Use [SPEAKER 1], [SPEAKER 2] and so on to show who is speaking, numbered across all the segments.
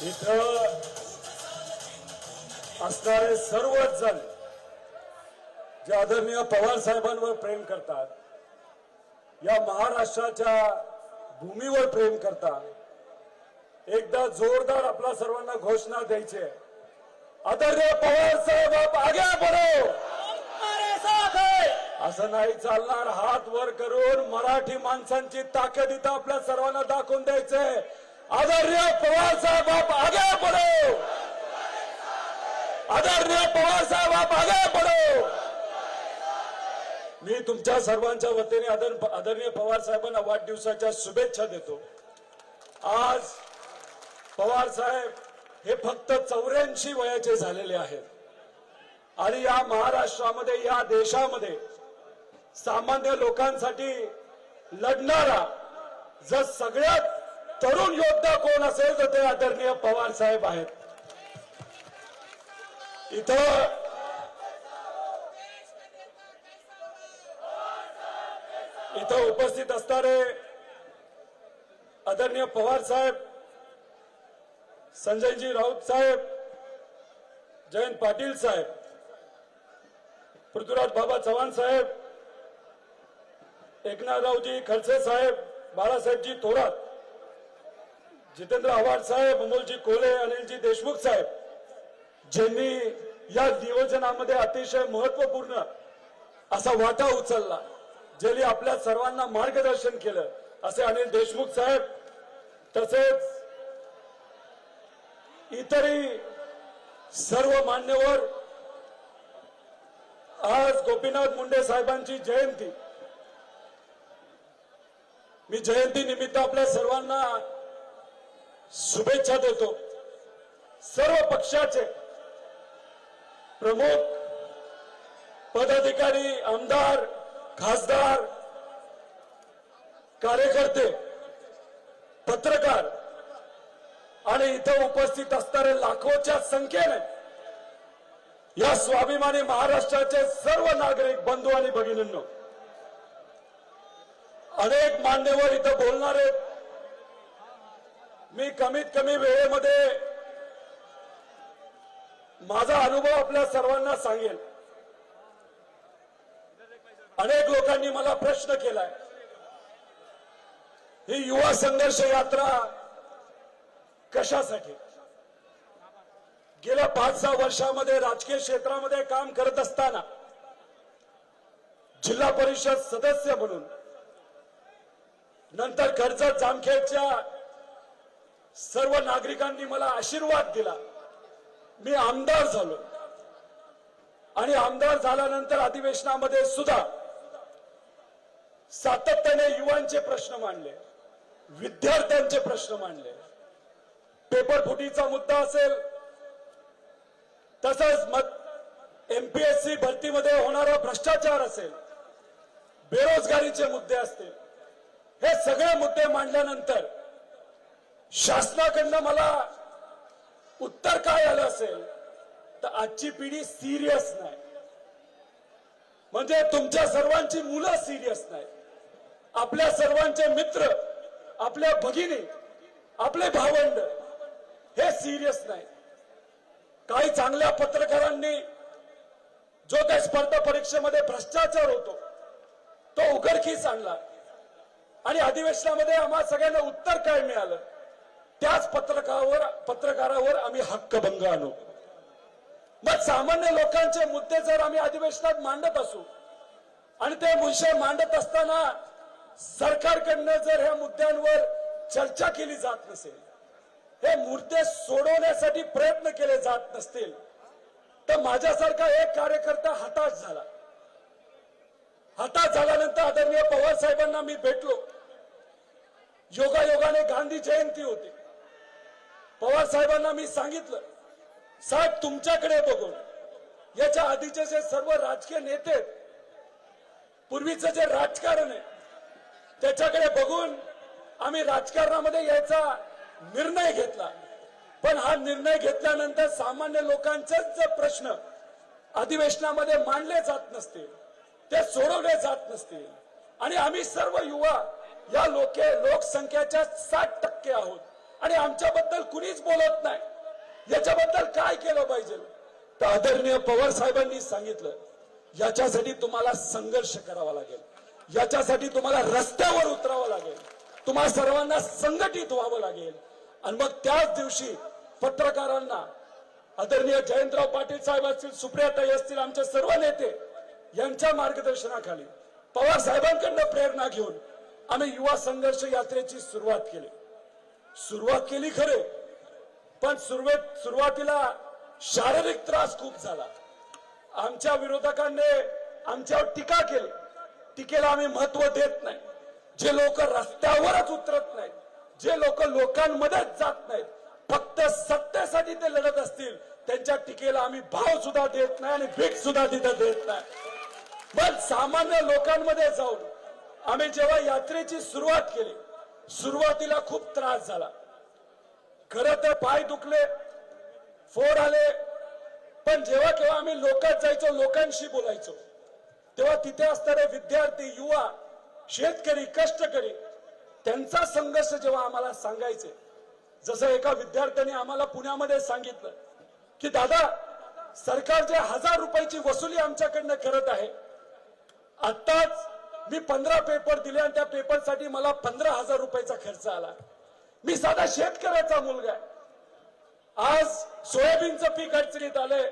[SPEAKER 1] इथं असणारे सर्वच जण जे आदरणीय पवार साहेबांवर प्रेम करतात, या महाराष्ट्राच्या भूमीवर प्रेम करतात, एकदा जोरदार आपल्या सर्वांना घोषणा द्यायची आहे, आदरणीय पवार साहेब आप आगे बढ़ो, असं नाही चालणार. हात वर करून मराठी माणसांची ताकद इथं आपल्या सर्वांना दाखवून द्यायचंय. आदरणीय पवार साहेब आप आगे बढ़ो, आदरणीय पवार साहेब आप आगे बढ़ो. मी तुमच्या सर्वांच्या वतीने आदरणीय पवार साहेबांना वाढदिवसाच्या शुभेच्छा देतो. आज पवार साहेब हे फक्त 84 वयाचे झालेले आहेत आणि या महाराष्ट्रामध्ये, या देशामध्ये सामान्य लोकांसाठी लढणारा जर सगळ्यात तरुण योद्धा कोण असेल तर ते आदरणीय पवार साहेब आहेत. इथं उपस्थित असणारे आदरणीय पवार साहेब, संजयजी राऊत साहेब, जयंत पाटील साहेब, पृथ्वीराज बाबा चव्हाण साहेब, एकनाथरावजी खडसे साहेब, बाळासाहेबजी थोरात, जितेंद्र आव्हाड साहेब, अमोलजी कोले, अनिलजी देशमुख साहेब, ज्यांनी या नियोजनामध्ये अतिशय महत्वपूर्ण असा वाटा उचलला, ज्यांनी आपल्या सर्वांना मार्गदर्शन केलं, असे अनिल देशमुख साहेब, तसेच इतरही सर्व मान्यवर. आज गोपीनाथ मुंडे साहेबांची जयंती. मी जयंती निमित्त आपल्या सर्वांना शुभेच्छा देतो. सर्व पक्षाचे प्रमुख पदाधिकारी, आमदार, खासदार, कार्यकर्ते, पत्रकार आणि इथं उपस्थित असणारे लाखोच्या संख्येने या स्वाभिमानी महाराष्ट्राचे सर्व नागरिक बंधू आणि भगिनींनो, अनेक मान्यवर इथं बोलणार आहेत. मी कमीत कमी वेळेमध्ये माझा अनुभव आपल्या सर्वांना सांगेल. अनेक लोकांनी मला प्रश्न केलाय, ही युवा संघर्ष यात्रा कशासाठी? गेल्या 5-6 वर्षामध्ये राजकीय क्षेत्रामध्ये काम करत असताना, जिल्हा परिषद सदस्य म्हणून, नंतर कर्जत जामखेडच्या सर्व नागरिकांनी मला आशीर्वाद दिला. मी आमदार झालो आणि आमदार झाल्यानंतर अधिवेशनामध्ये सुद्धा सातत्याने युवांचे प्रश्न मांडले, विद्यार्थ्यांचे प्रश्न मांडले. पेपर फुटीचा मुद्दा असेल, तसंच एमपीएससी भरतीमध्ये होणारा भ्रष्टाचार असेल, बेरोजगारीचे मुद्दे असतील, हे सगळे मुद्दे मांडल्यानंतर शासनाकडनं मला उत्तर काय आलं असेल तर आजची पिढी सिरियस नाही, म्हणजे तुमच्या सर्वांची मुलं सिरियस नाही, आपल्या सर्वांचे मित्र, आपल्या भगिनी, आपले भावंड हे सिरियस नाही. काही चांगल्या पत्रकारांनी जो काही स्पर्धा परीक्षेमध्ये भ्रष्टाचार होतो तो उघडकीस आणला आणि अधिवेशनामध्ये आम्हा सगळ्यांना उत्तर काय मिळालं, त्याच पत्रकारावर आम्ही हक्कभंग आणू. मग सामान्य लोकांचे मुद्दे जर आम्ही अधिवेशनात मांडत असू आणि ते विषय मांडत असताना सरकारकडनं जर ह्या मुद्द्यांवर चर्चा केली जात नसेल, हे मुद्दे सोडवण्यासाठी प्रयत्न केले जात नसतील, तर माझ्यासारखा एक कार्यकर्ता हताश झाला. हताश झाल्यानंतर आदरणीय पवार साहेबांना मी भेटलो. योगायोगाने गांधी जयंती होती. पवार साहेबांना मी सांगितलं, साहेब तुमच्याकडे बघून याच्या आधीचे जे सर्व राजकीय नेते, पूर्वीचं जे राजकारण आहे त्याच्याकडे बघून आम्ही राजकारणामध्ये यायचा निर्णय घेतला. पण हा निर्णय घेतल्यानंतर सामान्य लोकांचेच जे प्रश्न अधिवेशनामध्ये मांडले जात नसतील, ते सोडवले जात नसतील, आणि आम्ही सर्व युवा या लोकसंख्येच्या 60% आहोत, आणि आमच्याबद्दल कुणीच बोलत नाही. याच्याबद्दल काय केलं पाहिजे? तर आदरणीय पवार साहेबांनी सांगितलं, याच्यासाठी तुम्हाला संघर्ष करावा लागेल, याच्यासाठी तुम्हाला रस्त्यावर उतरावं लागेल, तुम्हा सर्वांना संघटित व्हावं लागेल. आणि मग त्याच दिवशी पत्रकारांना आदरणीय जयंतराव पाटील साहेब असतील, सुप्रियाताई असतील, आमचे सर्व नेते यांच्या मार्गदर्शनाखाली पवार साहेबांकडनं प्रेरणा घेऊन आम्ही युवा संघर्ष यात्रेची सुरुवात केली खरे, पण सुरुवातीला शारीरिक त्रास खूप झाला. आमच्या विरोधकांनी आमच्यावर टीका केली. टीकेला आम्ही महत्व देत नाही. जे लोक रस्त्यावरच उतरत नाहीत, जे लोक लोकांमध्येच जात नाहीत, फक्त सत्तेसाठी ते लढत असतील, त्यांच्या टीकेला आम्ही भाव सुद्धा देत नाही आणि भीक सुद्धा तिथं देत नाही. पण सामान्य लोकांमध्ये जाऊन आम्ही जेव्हा यात्रेची सुरुवात केली, सुरुवातीला खूप त्रास झाला. खरं तर पाय दुखले, फोड आले, पण जेव्हा केव्हा आम्ही लोकात जायचो, लोकांशी बोलायचो, तेव्हा तिथे असणारे विद्यार्थी, युवा, शेतकरी, कष्टकरी, त्यांचा संघर्ष जेव्हा आम्हाला सांगायचे, जसं एका विद्यार्थ्याने आम्हाला पुण्यामध्ये सांगितलं की दादा, सरकार जे 1000 रुपयाची वसुली आमच्याकडनं करत आहे, आताच मी 15 पेपर दिले आणि त्या पेपरसाठी मला 15,000 रुपयाचा खर्च आला. मी साधा शेतकऱ्याचा मुलगा आहे. आज सोयाबीनचं पीक अडचणीत आलंय,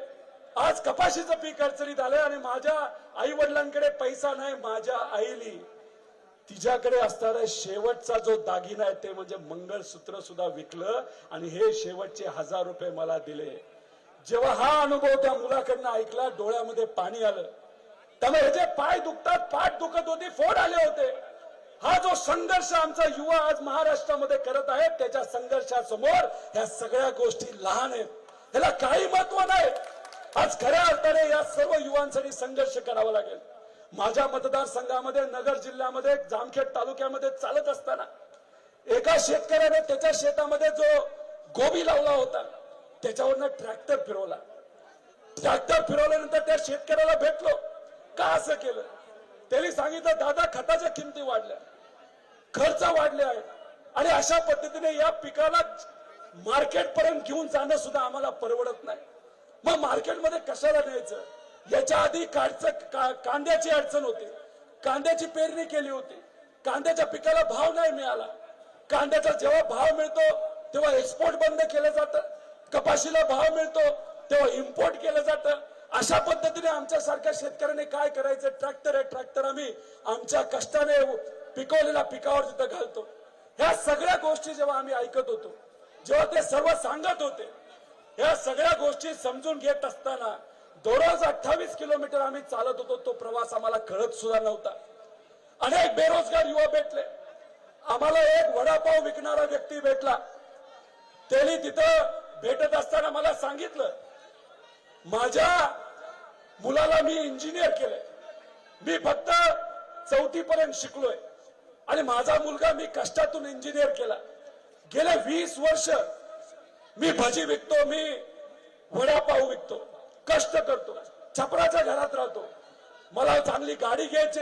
[SPEAKER 1] आज कपाशीचं पीक अडचणीत आलंय आणि माझ्या आई वडिलांकडे पैसा नाही. माझ्या आईली तिच्याकडे असणारा शेवटचा जो दागिना आहे ते म्हणजे मंगळसूत्र सुद्धा विकलं आणि हे शेवटचे 1000 रुपये मला दिले. जेव्हा हा अनुभव त्या मुलाकडनं ऐकला, डोळ्यामध्ये पाणी आलं. त्यामुळे ह्याचे पाय दुखतात, पाठ दुखत होती, फोड आले होते. हा जो संघर्ष आमचा युवा आज महाराष्ट्रामध्ये करत आहे, त्याच्या संघर्षासमोर ह्या सगळ्या गोष्टी लहान आहेत, ह्याला काही महत्व नाही. आज खऱ्या अर्थाने या सर्व युवांसाठी संघर्ष करावा लागेल. माझ्या मतदारसंघामध्ये, नगर जिल्ह्यामध्ये, जामखेड तालुक्यामध्ये चालत असताना एका शेतकऱ्याने त्याच्या शेतामध्ये जो गोबी लावला होता, त्याच्यावरनं ट्रॅक्टर फिरवला. ट्रॅक्टर फिरवल्यानंतर त्या शेतकऱ्याला भेटलो, का असं केलं? त्यांनी सांगितलं, दादा, खताच्या किमती वाढल्या, खर्च वाढले आहे आणि अशा पद्धतीने या पिकाला मार्केट पर्यंत घेऊन जाणं सुद्धा आम्हाला परवडत नाही. मग मार्केटमध्ये कशाला न्यायचं? याच्या आधी कांद्याची अडचण होती, कांद्याची पेरणी केली होती, कांद्याच्या पिकाला भाव नाही मिळाला. कांद्याचा जेव्हा भाव मिळतो तेव्हा एक्सपोर्ट बंद केलं जातं, कपाशीला भाव मिळतो तेव्हा इम्पोर्ट केलं जातं. अशा पद्धतीने आमच्यासारख्या शेतकऱ्याने काय करायचं? ट्रॅक्टर आम्ही आमच्या कष्टाने पिकवलेल्या पिकावर तिथं घालतो. ह्या सगळ्या गोष्टी जेव्हा आम्ही ऐकत होतो, जेव्हा ते सर्व सांगत होते, ह्या सगळ्या गोष्टी समजून घेत असताना दररोज 28 किलोमीटर आम्ही चालत होतो. तो प्रवास आम्हाला कळत सुद्धा नव्हता. अनेक बेरोजगार युवा भेटले. आम्हाला एक वडापाव विकणारा व्यक्ती भेटला. त्यांनी तिथं भेटत असताना मला सांगितलं, माझ्या मुलाला मी इंजिनियर केलंय, मी फक्त 4थी पर्यंत शिकलोय आणि माझा मुलगा मी कष्टातून इंजिनियर केला. गेले 20 वर्ष मी भजी विकतो, मी वडापाव विकतो, कष्ट करतो, छपराच्या घरात राहतो. मला चांगली गाडी घ्यायची,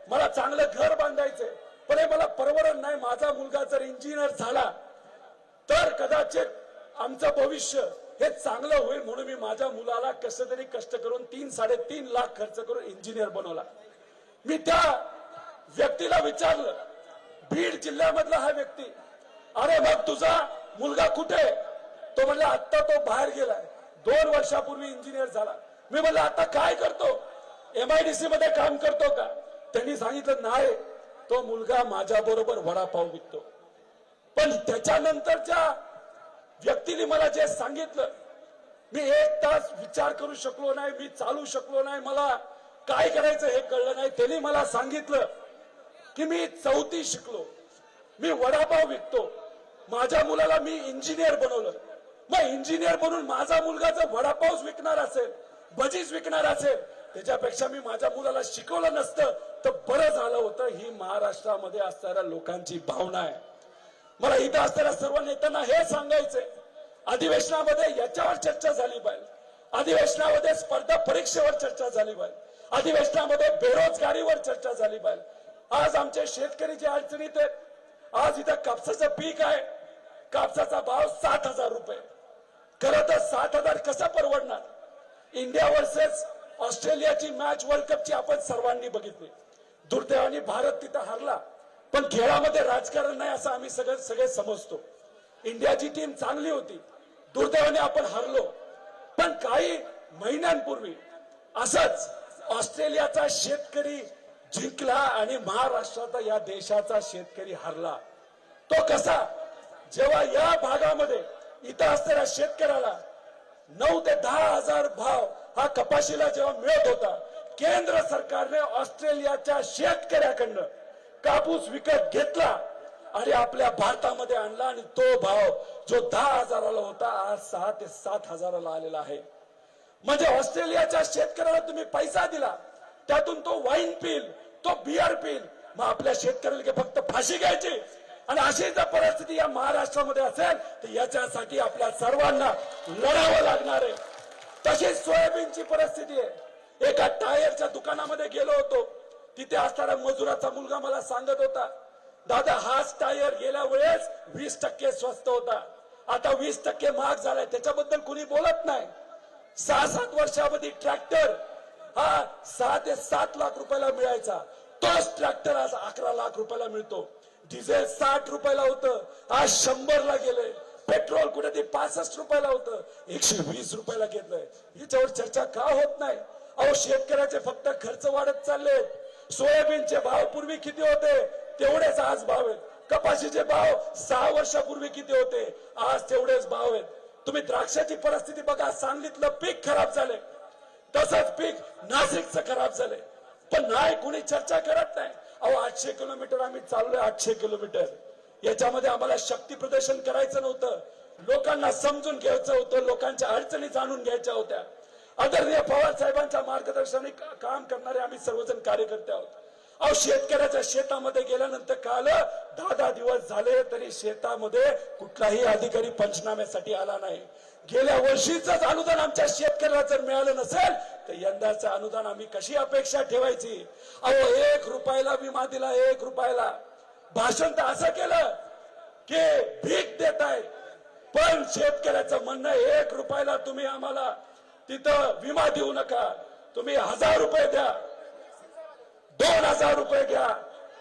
[SPEAKER 1] मला चांगलं घर बांधायचंय, पण हे मला परवडत नाही. माझा मुलगा जर इंजिनियर झाला तर कदाचित आमचं भविष्य हे चांगलं होईल, म्हणून मी माझ्या मुलाला कसं तरी कष्ट करून 3-3.5 लाख खर्च करून इंजिनियर बनवला. मी त्या व्यक्तीला विचारलं, बीड जिल्ह्यामधला हा व्यक्ती, अरे मग तुझा मुलगा कुठे? तो म्हणला, आता तो बाहेर गेलाय, 2 वर्षापूर्वी इंजिनियर झाला. मी म्हणलं, आता काय करतो? MIDC मध्ये काम करतो का? त्यांनी सांगितलं, नाही, तो मुलगा माझ्या बरोबर वडापाव विकतो. पण त्याच्यानंतरच्या व्यक्तीने मला जे सांगितलं, मी 1 तास विचार करू शकलो नाही, मी चालू शकलो नाही, मला काय करायचं हे कळलं नाही. त्यांनी मला सांगितलं की मी 4थी शिकलो, मी वडापाव विकतो, माझ्या मुलाला मी इंजिनियर बनवलं. मग इंजिनियर बनून माझा मुलगा जर वडापावच विकणार असेल, भजीच विकणार असेल, त्याच्यापेक्षा मी माझ्या मुलाला शिकवलं नसतं तर बरं झालं होतं. ही महाराष्ट्रामध्ये असणाऱ्या लोकांची भावना आहे. मला इथं असणाऱ्या सर्व नेत्यांना हे सांगायचंय, अधिवेशनामध्ये याच्यावर चर्चा झाली पाहिजे, अधिवेशनामध्ये स्पर्धा परीक्षेवर चर्चा झाली पाहिजे, अधिवेशनामध्ये बेरोजगारीवर चर्चा झाली पाहिजे. आज आमचे शेतकरी जे अडचणीत आहेत, आज इथं कापसाचं पीक आहे, कापसाचा भाव 7,000 रुपये. खरं तर 7,000 कसा परवडणार? इंडिया वर्सेस ऑस्ट्रेलियाची मॅच वर्ल्ड कपची आपण सर्वांनी बघितली. दुर्दैवाने भारत तिथं हारला, पण खेळामध्ये राजकारण नाही असं आम्ही सगळे समजतो. इंडियाची टीम चांगली होती, दुर्दैवाने आपण हारलो. पण काही महिन्यांपूर्वी असंच ऑस्ट्रेलियाचा शेतकरी जिंकला आणि महाराष्ट्राचा या देशाचा शेतकरी हारला. तो कसा? जेव्हा या भागामध्ये इथं असणाऱ्या शेतकऱ्याला 9 ते 10,000 भाव हा कपाशीला जेव्हा मिळत होता, केंद्र सरकारने ऑस्ट्रेलियाच्या शेतकऱ्याकडनं कापूस विकत घेतला आणि आपल्या भारतामध्ये आणला आणि तो भाव जो 10,000ला होता आज 6 ते 7,000ला आलेला आहे. म्हणजे ऑस्ट्रेलियाच्या शेतकऱ्याला तुम्ही पैसा दिला, त्यातून तो वाईन पिल, तो बियर पिल. मग आपल्या शेतकऱ्याला फक्त फाशी घ्यायची. आणि अशी जर परिस्थिती या महाराष्ट्रामध्ये असेल तर याच्यासाठी आपल्या सर्वांना लढावं लागणार आहे. तशीच सोयाबीनची परिस्थिती आहे. एका टायरच्या दुकानामध्ये गेलो होतो, तिथे असणारा मजुराचा मुलगा मला सांगत होता, दादा हाच टायर गेल्या वेळेस 20% स्वस्त होता, आता 20% महाग झालाय. त्याच्याबद्दल कुणी बोलत नाही. 6-7 वर्षामध्ये ट्रॅक्टर हा 6 ते 7 लाख रुपयाला मिळायचा, तोच ट्रॅक्टर आज 11 लाख रुपयाला मिळतो. डिझेल 60 रुपयाला होतं, आज 100ला गेलंय. पेट्रोल कुठे ते 65 रुपयाला होतं, 120 रुपयाला घेतलंय. याच्यावर चर्चा का होत नाही? अहो शेतकऱ्याचे फक्त खर्च वाढत चाललेत. सोयाबीनचे भाव पूर्वी किती होते तेवढेच आज भाव आहेत. कपाशीचे भाव 6 वर्षापूर्वी किती होते आज तेवढेच भाव आहेत. तुम्ही द्राक्षाची परिस्थिती बघा, सांगलीतलं पीक खराब झाले, तसंच पीक नाशिकचं खराब झाले, पण नाही कोणी चर्चा करत नाही. अहो 800 किलोमीटर आम्ही चाललोय, 800 किलोमीटर. याच्यामध्ये आम्हाला शक्ती प्रदर्शन करायचं नव्हतं, लोकांना समजून घ्यायचं होतं, लोकांच्या अडचणी जाणून घ्यायच्या होत्या. आदरणीय पवार साहेबांच्या मार्गदर्शनाने काम करणारे आम्ही सर्वजण कार्यकर्ते आहोत. अहो शेतकऱ्याच्या शेतामध्ये गेल्यानंतर काल 10 दिवस झाले तरी शेतामध्ये कुठलाही अधिकारी पंचनाम्यासाठी आला नाही. गेल्या वर्षीच अनुदान आमच्या शेतकऱ्याला जर मिळालं नसेल तर यंदाचं अनुदान आम्ही कशी अपेक्षा ठेवायची? अहो 1 रुपयाला विमा दिला, 1 रुपयाला. भाषण तर असं केलं की भीक देताय, पण शेतकऱ्याचं म्हणणं 1 रुपयाला तुम्ही आम्हाला तिथं विमा देऊ नका, तुम्ही 1000 रुपये द्या, 2000 रुपये घ्या,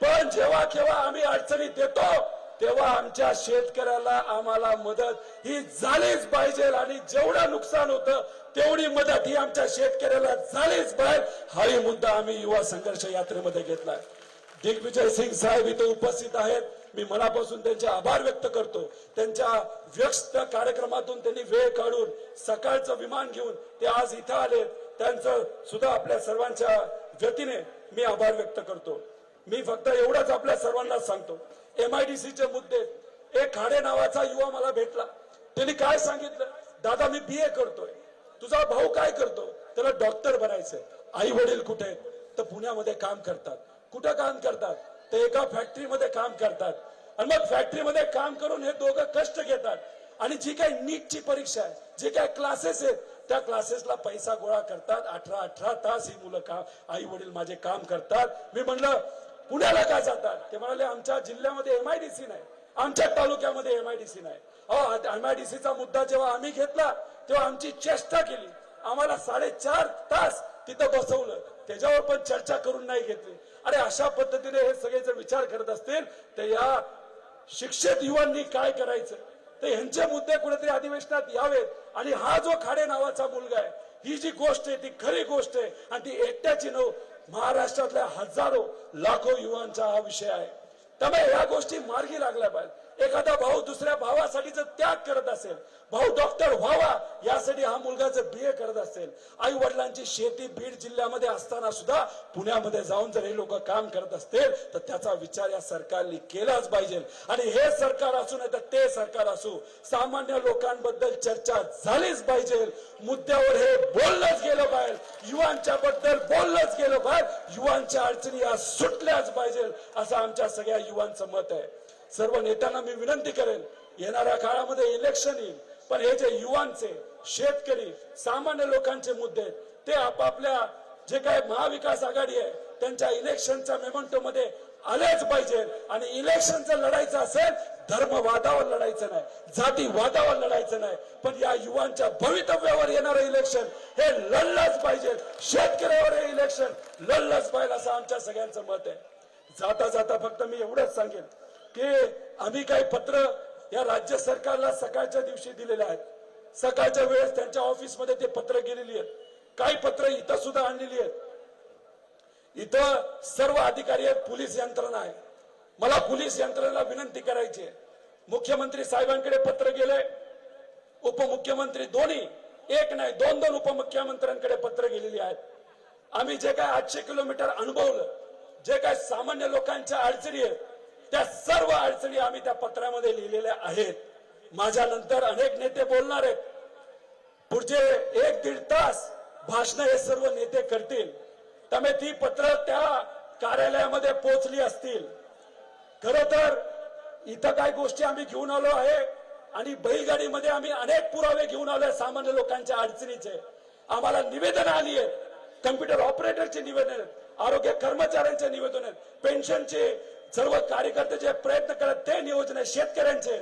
[SPEAKER 1] पण जेव्हा केव्हा आम्ही अडचणीत देतो तेव्हा आमच्या शेतकऱ्याला आम्हाला मदत ही झालीच पाहिजे आणि जेवढं नुकसान होतं तेवढी मदत ही आमच्या शेतकऱ्याला झालीच पाहिजे. हाही मुद्दा आम्ही युवा संघर्ष यात्रेमध्ये घेतलाय. दिग्विजय सिंग साहेब इथे उपस्थित आहेत, मी मनापासून त्यांचे आभार व्यक्त करतो. त्यांच्या व्यस्त कार्यक्रमातून त्यांनी वेळ काढून सकाळचं विमान घेऊन ते आज इथं आले, त्यांचं सुद्धा आपल्या सर्वांच्या वतीने मी आभार व्यक्त करतो. मी फक्त एवढंच आपल्या सर्वांना सांगतो, MIDCचे मुद्दे. एक खाडे नावाचा युवा मला भेटला, त्यांनी काय सांगितलं, दादा मी BA करतोय, तुझा भाऊ काय करतो, त्याला डॉक्टर बनायचंय, आई वडील कुठे आहेत, तर पुण्यामध्ये काम करतात. कुठं काम करतात, ते एका फॅक्टरीमध्ये काम करतात. आणि मग फॅक्टरीमध्ये काम करून हे दोघं कष्ट घेतात आणि जी काही नीटची परीक्षा आहे, जे काही क्लासेस आहेत, त्या क्लासेसला पैसा गोळा करतात. 18 तास ही मुलं काम, आई वडील माझे काम करतात. मी म्हणलं पुण्याला का जातात? ते म्हणाले आमच्या जिल्ह्यामध्ये MIDC नाही, आमच्या तालुक्यामध्ये MIDC नाही. अहो MIDCचा मुद्दा जेव्हा आम्ही घेतला तेव्हा आमची चेष्टा केली, आम्हाला 4.5 तास तिथं बसवलं, त्याच्यावर पण चर्चा करून नाही घेतली. अरे अशा पद्धतीने हे सगळे जर विचार करत असतील तर या शिक्षित युवांनी काय करायचं? तर यांचे मुद्दे कुठेतरी अधिवेशनात यावेत. आणि हा जो खाडे नावाचा मुलगा आहे, ही जी गोष्ट आहे ती खरी गोष्ट आहे आणि ती एकट्याची नव्ह, महाराष्ट्रातल्या हजारो लाखो युवांचा हा विषय आहे. त्यामुळे या गोष्टी मार्गी लागल्या पाहिजे. एखादा भाऊ दुसऱ्या भावासाठी जर त्याग करत असेल, भाऊ डॉक्टर व्हावा यासाठी हा मुलगा जर BA करत असेल, आई वडिलांची शेती बीड जिल्ह्यामध्ये असताना सुद्धा पुण्यामध्ये जाऊन जर हे लोक काम करत असतील तर त्याचा विचार या सरकारने केलाच पाहिजे. आणि हे सरकार असू नाही तर ते सरकार असू, सामान्य लोकांबद्दल चर्चा झालीच पाहिजे, मुद्द्यावर हे बोललंच गेलं पाहिजे, युवांच्या बद्दल बोललंच गेलं पाहिजे, युवांच्या अडचणी या सुटल्याच पाहिजे असं आमच्या सगळ्या युवांचं मत आहे. सर्व नेत्यांना मी विनंती करेन, येणाऱ्या काळामध्ये इलेक्शन येईल, पण हे जे युवांचे, शेतकरी, सामान्य लोकांचे मुद्दे ते आपापल्या जे काय महाविकास आघाडी आहे त्यांच्या इलेक्शनच्या मेमंटो मध्ये आलेच पाहिजे. आणि इलेक्शन जर लढायचं असेल धर्मवादावर लढायचं नाही, जातीवादावर लढायचं नाही, पण या युवांच्या भवितव्यावर येणारं इलेक्शन हे लढलंच पाहिजे. शेतकऱ्यावर हे इलेक्शन लढलंच पाहिजे असं आमच्या सगळ्यांचं मत आहे. जाता जाता फक्त मी एवढंच सांगेन की आम्ही काही पत्र या राज्य सरकारला सकाळच्या दिवशी दिलेले आहेत. सकाळच्या वेळेस त्यांच्या ऑफिसमध्ये ते पत्र गेलेली आहेत. काही पत्र इथं सुद्धा आणलेली आहेत. इथं सर्व अधिकारी आहेत, पोलीस यंत्रणा आहे. मला पोलीस यंत्रणेला विनंती करायची आहे, मुख्यमंत्री साहेबांकडे पत्र गेले, उपमुख्यमंत्री दोन्ही, एक नाही दोन दोन उपमुख्यमंत्र्यांकडे पत्र गेलेली आहेत. आम्ही जे काय 800 किलोमीटर अनुभवलं, जे काय सामान्य लोकांच्या अडचणी आहेत, त्या सर्व अडचणी आम्ही त्या पत्रामध्ये लिहिलेल्या आहेत. माझ्या नंतर अनेक नेते बोलणार आहेत. पुढचे 1-1.5 तास भाषण हे सर्व नेते करतील. त्यामुळे ती पत्र त्या कार्यालयामध्ये पोहोचली असतील. खरं तर इथं काही गोष्टी आम्ही घेऊन आलो आहे आणि बैलगाडीमध्ये आम्ही अनेक पुरावे घेऊन आलोय सामान्य लोकांच्या अडचणीचे. आम्हाला निवेदन आली आहेत, कम्प्युटर ऑपरेटरचे निवेदन आहेत, आरोग्य कर्मचाऱ्यांचे निवेदन आहेत, पेन्शनचे सर्व कार्यकर्ते जे प्रयत्न करत ते नियोजन आहे, शेतकऱ्यांचे.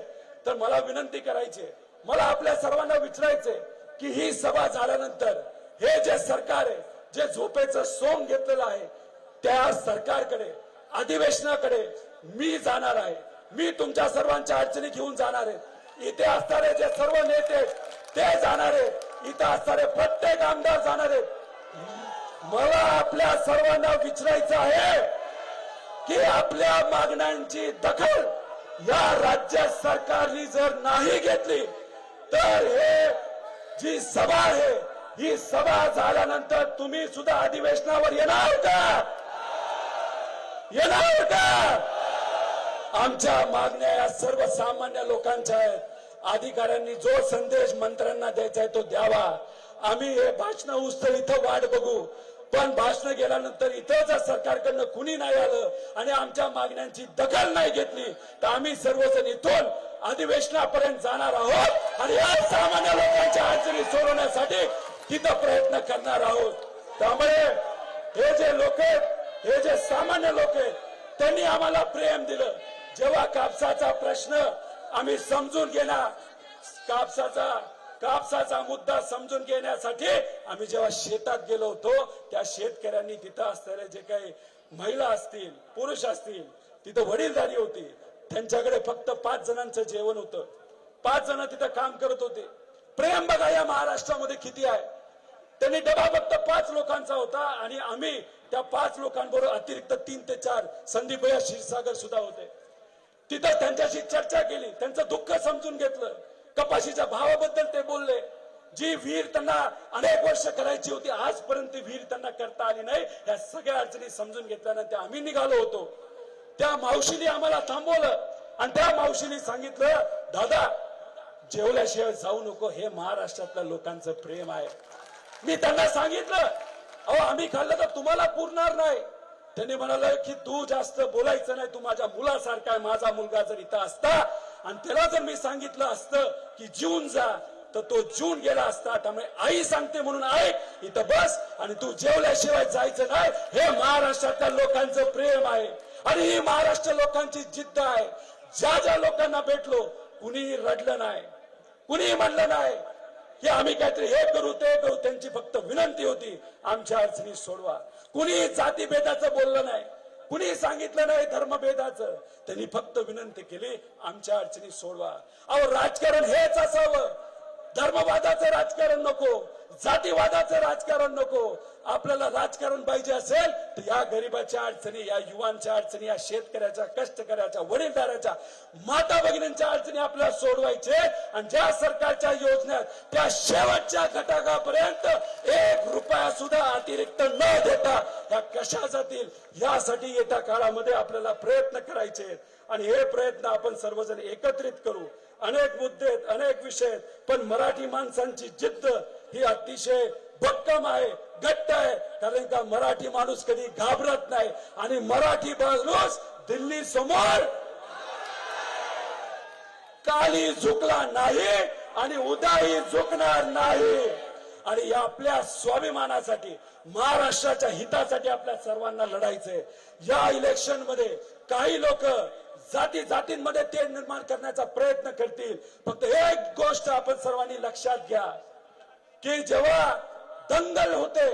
[SPEAKER 1] तर मला विनंती करायची, मला आपल्या सर्वांना विचारायचे की ही सभा झाल्यानंतर हे जे सरकार आहे, जे झोपेचं सोंग घेतलेलं आहे, त्या सरकारकडे, अधिवेशनाकडे मी जाणार आहे. मी तुमच्या सर्वांच्या अडचणी घेऊन जाणार आहे. इथे असणारे जे सर्व नेते ते जाणार आहेत, इथं असणारे प्रत्येक आमदार जाणार आहेत. मला आपल्या सर्वांना विचारायचं आहे की आपल्या मागण्यांची दखल या राज्य सरकारने जर नाही घेतली तर हे जी सभा आहे, ही सभा झाल्यानंतर तुम्ही सुद्धा अधिवेशनावर येणार का? येणार का? आमच्या मागण्या या सर्वसामान्य लोकांच्या आहेत. अधिकाऱ्यांनी जो संदेश मंत्र्यांना द्यायचा आहे तो द्यावा. आम्ही हे भाषण उस्तर इथं वाट बघू, पण भाषण गेल्यानंतर इथं जर सरकारकडनं कुणी नाही आलं आणि आमच्या मागण्यांची दखल नाही घेतली तर आम्ही सर्वजण इथून अधिवेशनापर्यंत जाणार आहोत आणि या सामान्य लोकांच्या अडचणी सोडवण्यासाठी तिथं प्रयत्न करणार आहोत. त्यामुळे हे जे लोक आहेत, हे जे सामान्य लोक आहेत, त्यांनी आम्हाला प्रेम दिलं. जेव्हा कापसाचा प्रश्न आम्ही समजून घेणार, कापसाचा मुद्दा समजून घेण्यासाठी आम्ही जेव्हा शेतात गेलो होतो, त्या शेतकऱ्यांनी तिथं असणारे जे काही महिला असतील, पुरुष असतील, तिथं वडीलधारी होती, त्यांच्याकडे फक्त 5 जणांचं जेवण होतं. 5 जण तिथं काम करत होते. प्रेम बघा या महाराष्ट्रामध्ये किती आहे. त्यांनी डबा फक्त 5 लोकांचा होता आणि आम्ही त्या 5 लोकांबरोबर अतिरिक्त 3 ते 4 संदीपया क्षीरसागर सुद्धा होते. तिथं त्यांच्याशी चर्चा केली, त्यांचं दुःख समजून घेतलं, कपाशीच्या भावाबद्दल ते बोलले. जी विहीर त्यांना अनेक वर्ष करायची होती, आजपर्यंत विहीर त्यांना करता आली नाही. या सगळ्या अडचणी समजून घेतल्यानंतर आम्ही निघालो होतो. त्या मावशीने आम्हाला थांबवलं आणि त्या मावशीने सांगितलं, दादा जेवल्याशिवाय जाऊ नको, हे महाराष्ट्रातल्या लोकांचं प्रेम आहे. मी त्यांना सांगितलं, अहो आम्ही खाल्लं तर तुम्हाला पुरणार नाही. त्यांनी म्हणाले की तू जास्त बोलायचं नाही, तू माझ्या मुलासारखा आहे. माझा मुलगा जर इथं असता आणि त्याला जर मी सांगितलं असतं की जीवन जा, तर तो जीवन गेला असता. त्यामुळे आई सांगते म्हणून ऐक, इथं बस आणि तू जेवल्याशिवाय जायचं नाही. हे महाराष्ट्रातल्या लोकांचं प्रेम आहे आणि ही महाराष्ट्र लोकांची जिद्द आहे. ज्या ज्या लोकांना भेटलो, कुणीही रडलं नाही, कुणीही म्हणलं नाही की आम्ही काहीतरी हे करू ते करू. त्यांची फक्त विनंती होती, आमच्या अडचणी सोडवा. कुणी जातीभेदाचं बोललं नाही, कुणी सांगितलं नाही धर्मभेदाचं. त्यांनी फक्त विनंती केली, आमच्या अडचणी सोडवा. अहो राजकारण हेच असावं. धर्मवादाचं राजकारण नको, जातीवादाचं राजकारण नको. आपल्याला राजकारण पाहिजे असेल तर या गरिबाच्या अडचणी, या युवांच्या अडचणी, या शेतकऱ्याच्या, कष्टकऱ्याच्या, वडीलधाऱ्याच्या, माता भगिनींच्या अडचणी आपल्याला सोडवायचे. आणि ज्या सरकारच्या योजनेत त्या शेवटच्या घटकापर्यंत 1 रुपया सुद्धा अतिरिक्त न देता त्या कशा जातील, यासाठी येत्या काळामध्ये आपल्याला प्रयत्न करायचे. आणि हे प्रयत्न आपण सर्वजण एकत्रित करू. अनेक मुद्दे, अनेक विषय, पण मराठी माणसांची जिद्द ही अतिशय भक्कम आहे, घट्ट आहे. कारण का मराठी माणूस कधी घाबरत नाही आणि मराठी माणूस दिल्ली समोर काली झुकला नाही आणि उद्याही झुकणार नाही. आणि या आपल्या स्वाभिमानासाठी, महाराष्ट्राच्या हितासाठी आपल्या सर्वांना लढायचंय. या इलेक्शन मध्ये काही लोक जाती जातींमध्ये ते निर्माण करण्याचा प्रयत्न करतील. फक्त एक गोष्ट आपण सर्वांनी लक्षात घ्या की जेव्हा दंगल होते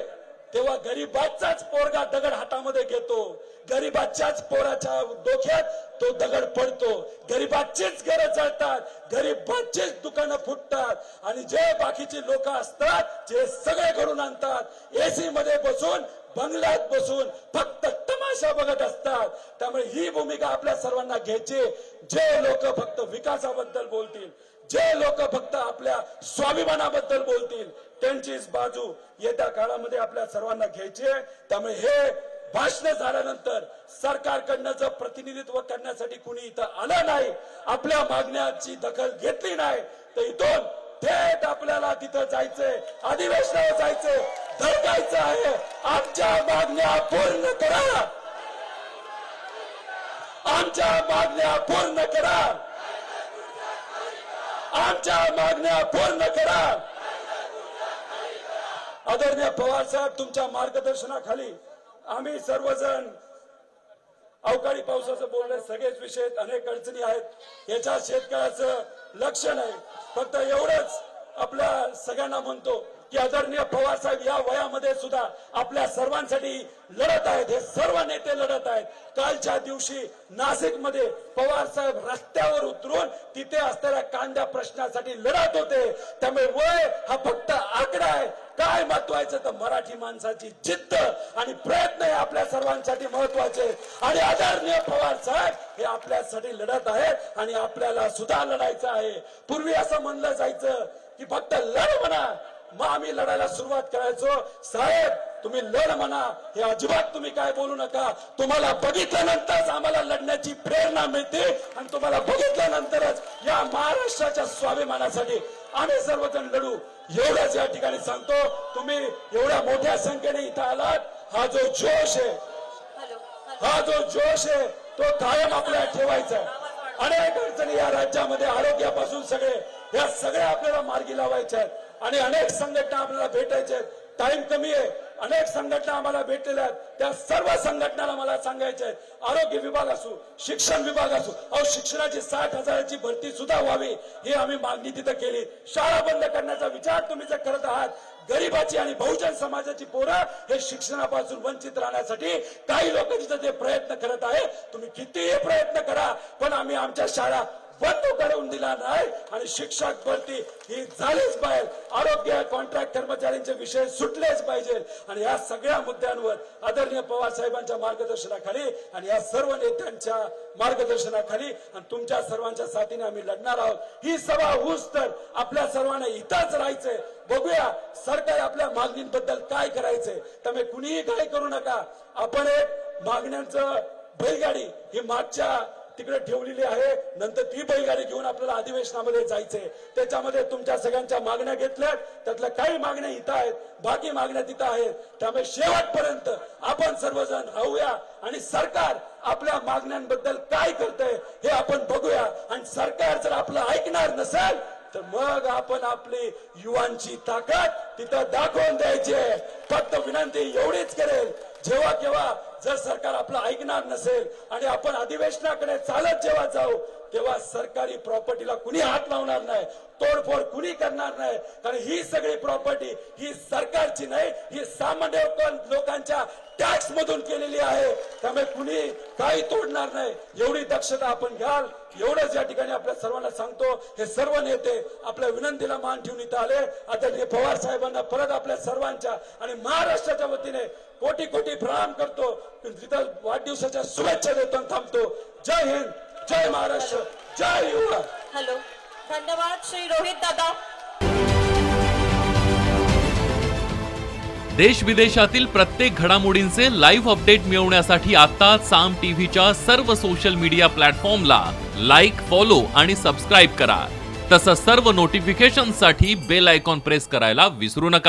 [SPEAKER 1] तेव्हा गरीबाचाच पोरगा दगड हातामध्ये घेतो, गरीबाच्याच पोराच्या डोक्यात तो दगड पडतो, गरीबाचीच घरं जळतात, गरीबाचीच दुकानं फुटतात आणि जे बाकीचे लोक असतात जे सगळे घडून आणतात एसी मध्ये बसून बंगल्यात बसून फक्त तमाशा बघत असतात. त्यामुळे ही भूमिका आपल्या सर्वांना घ्यायची. जे लोक फक्त विकासाबद्दल बोलतील, जे लोक फक्त आपल्या स्वाभिमानाबद्दल बोलतील त्यांचीच बाजू येत्या काळामध्ये आपल्या सर्वांना घ्यायची आहे. त्यामुळे हे भाषण झाल्यानंतर सरकारकडनं जर प्रतिनिधित्व करण्यासाठी कुणी इथं आलं नाही, आपल्या मागण्याची दखल घेतली नाही, तर इथून थेट आपल्याला तिथं जायचंय, अधिवेशनावर जायचंय, धडकायचं आहे. आमच्या मागण्या पूर्ण करा, आमच्या मागण्या पूर्ण करा, आमच्या मागण्या पूर्ण करा. आदरणीय पवार साहेब, तुमच्या मार्गदर्शनाखाली आम्ही सर्वजण अवकाळी पावसाचं बोलणे सगळेच विषय, अनेक अडचणी आहेत, याच्या शेतकऱ्याचं लक्ष नाही. फक्त एवढंच आपल्या सगळ्यांना म्हणतो की आदरणीय पवार साहेब या वयामध्ये सुद्धा आपल्या सर्वांसाठी लढत आहेत. हे सर्व नेते लढत आहेत. कालच्या दिवशी नाशिकमध्ये पवार साहेब रस्त्यावर उतरून तिथे असलेल्या कांद्या प्रश्नासाठी लढत होते. त्यामुळे वय हा फक्त आकडा आहे. काय महत्वाचं तर मराठी माणसाची जिद्द आणि प्रयत्न हे आपल्या सर्वांसाठी महत्वाचे. आणि आदरणीय पवार साहेब हे आपल्यासाठी लढत आहेत आणि आपल्याला सुद्धा लढायचं आहे. पूर्वी असं म्हणलं जायचं की फक्त लढ म्हणा, मग आम्ही लढायला सुरुवात करायचो. साहेब तुम्ही लढ म्हणा, हे अजिबात तुम्ही काय बोलू नका. तुम्हाला बघितल्यानंतरच आम्हाला लढण्याची प्रेरणा मिळते आणि तुम्हाला बघितल्यानंतरच या महाराष्ट्राच्या स्वाभिमानासाठी आम्ही सर्वजण लढू. एवढंच या ठिकाणी सांगतो. तुम्ही एवढ्या मोठ्या संख्येने इथं आलात, हा जो जोश आहे, हा जो जोश आहे तो कायम आपल्याला ठेवायचा आहे. अनेक अडचणी या राज्यामध्ये आरोग्यापासून सगळे या सगळ्या आपल्याला मार्गी लावायच्या आहेत आणि अनेक संघटना आपल्याला भेटायच्या आहेत. टाइम कमी आहे. अनेक संघटना आम्हाला भेटलेल्या आहेत. त्या सर्व संघटनाला मला सांगायचं आहे, आरोग्य विभाग असो, शिक्षण विभाग असो, अहो शिक्षणाची 60,000ची भरती सुद्धा व्हावी ही आम्ही मागणी तिथं केली. शाळा बंद करण्याचा विचार तुम्ही जर करत आहात, गरीबाची आणि बहुजन समाजाची पोरं हे शिक्षणापासून वंचित राहण्यासाठी काही लोक तिथं ते प्रयत्न करत आहे. तुम्ही कितीही प्रयत्न करा, पण आम्ही आमच्या शाळा बंद करून दिला नाही आणि शिक्षक भरती ही झालीच पाहिजे. आरोग्य कॉन्ट्रॅक्ट कर्मचाऱ्यांचे विषय सुटलेच पाहिजे. आणि या सगळ्या मुद्द्यांवर आदरणीय पवार साहेबांच्या मार्गदर्शनाखाली आणि या सर्व नेत्यांच्या मार्गदर्शनाखाली आणि तुमच्या सर्वांच्या साथीने आम्ही लढणार आहोत. ही सभा होऊस तर आपल्या सर्वांना इथंच राहायचंय. बघूया सरकार आपल्या मागणींबद्दल काय करायचंय. त्यामुळे कुणीही काय करू नका. आपण एक मागण्यांचं बैलगाडी ही मागच्या तिकडे ठेवलेली आहे. नंतर ती बैलगाडी घेऊन आपल्याला अधिवेशनामध्ये जायचंय. त्याच्यामध्ये तुमच्या सगळ्यांच्या मागण्या घेतल्यात, त्यातल्या काही मागण्या इथं आहेत, बाकी मागण्या तिथं आहेत. त्यामुळे शेवटपर्यंत आपण सर्वजण राहूया आणि सरकार आपल्या मागण्यांबद्दल काय करतंय हे आपण बघूया. आणि सरकार जर आपलं ऐकणार नसेल तर मग आपण आपली युवांची ताकद तिथं दाखवून द्यायची. फक्त विनंती एवढीच करेल, जेव्हा केव्हा जर सरकार आपलं ऐकणार नसेल आणि आपण अधिवेशनाकडे चालत जेव्हा जाऊ तेव्हा सरकारी प्रॉपर्टीला कुणी हात लावणार नाही, तोडफोड कुणी करणार नाही. कारण ही सगळी प्रॉपर्टी ही सरकारची नाही, ही सामान्य लोकांच्या टॅक्स मधून केलेली आहे. त्यामुळे कुणी काही तोडणार नाही. एवढी दक्षता आपण घ्याल. एवढंच या ठिकाणी आपल्या सर्वांना सांगतो. हे सर्व नेते आपल्या विनंतीला मान ठेवून इथं आले. आदरणीय पवार साहेबांना परत आपल्या सर्वांच्या आणि महाराष्ट्राच्या वतीने कोटी कोटी प्रणाम करतो. तिथं वाढदिवसाच्या शुभेच्छा देतो आणि थांबतो. जय हिंद, जय महाराष्ट्र, जय युवा.
[SPEAKER 2] हॅलो, धन्यवाद श्री रोहित दादा.
[SPEAKER 3] देश विदेशातील प्रत्येक घडामोडींचे लाईव्ह अपडेट मिळवण्यासाठी आता साम टीव्हीच्या सर्व सोशल मीडिया प्लॅटफॉर्मला लाईक, फॉलो आणि सबस्क्राईब करा. तसंच सर्व नोटिफिकेशनसाठी बेल आयकॉन प्रेस करायला विसरू नका.